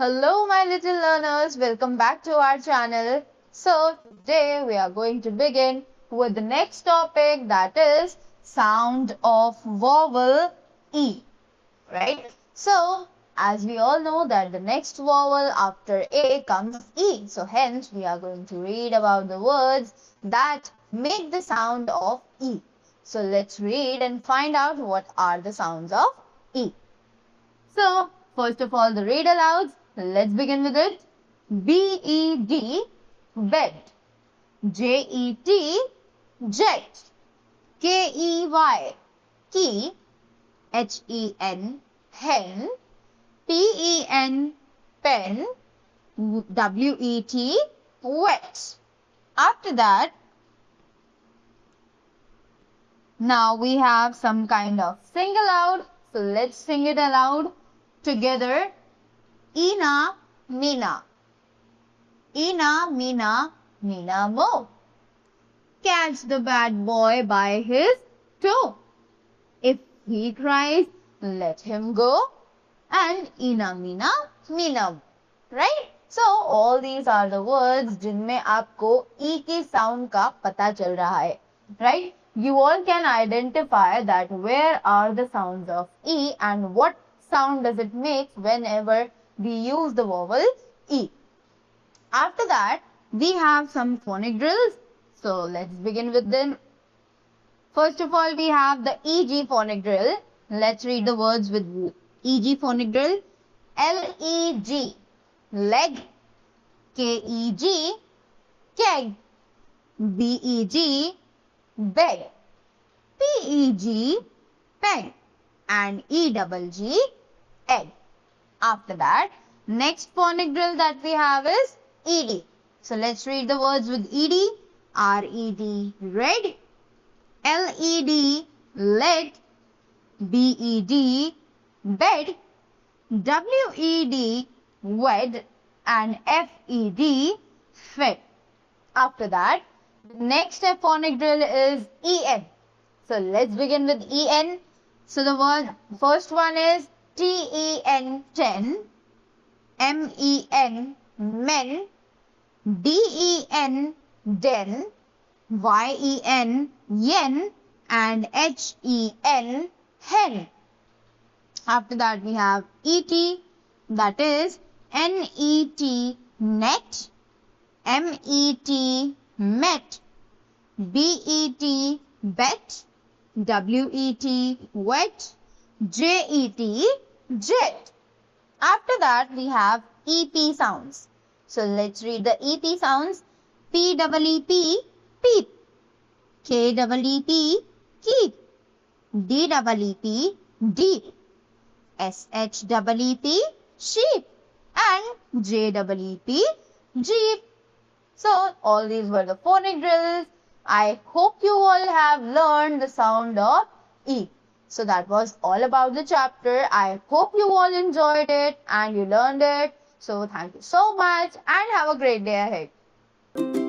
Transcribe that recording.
Hello my little learners, welcome back to our channel. So today we are going to begin with the next topic, that is sound of vowel E, right? So as we all know that the next vowel after A comes E. So hence we are going to read about the words that make the sound of E. So let's read and find out what are the sounds of E. So, first of all, the read alouds. Let's begin with it. B-E-D, bed. J-E-T, jet. K-E-Y, key. H-E-N, hen. P-E-N, pen. W-E-T, wet. After that, now we have some kind of sing aloud. So let's sing it aloud together. Ina, Mina. Ina, Mina, Mina Mo. Catch the bad boy by his toe. If he cries, let him go. And Ina, Mina, Mina. Right? So all these are the words जिनमें आपको E की sound का पता चल रहा है. Right? You all can identify that where are the sounds of E and what sound does it make whenever we use the vowel E. After that, we have some phonic drills. So let's begin with them. First of all, we have the EG phonic drill. Let's read the words with EG phonic drill. L-E-G, leg. K-E-G, keg. B-E-G, bed. P-E-G, peg. And E-double-G, egg. After that, next phonic drill that we have is ED. So let's read the words with ED. R-E-D, red. L-E-D, led. B-E-D, bed. W-E-D, wed. And F-E-D, fed. After that, the next phonic drill is E-N. So let's begin with E-N. So the first one is T-E-N, ten. M-E-N, men. D-E-N, den. Y-E-N, yen. And H-E-N, hen. After that we have E-T, that is N-E-T, net. M-E-T, met. B-E-T, bet. W-E-T, wet. J-E-T, jet. After that, we have EP sounds. So let's read the EP sounds. P-E-E-P, peep. K-E-E-P, keep. D-E-E-P, deep. S-H-E-E-P, sheep. And J-E-E-P, jeep. So all these were the phonic drills. I hope you all have learned the sound of E. So that was all about the chapter. I hope you all enjoyed it and you learned it. So thank you so much and have a great day ahead.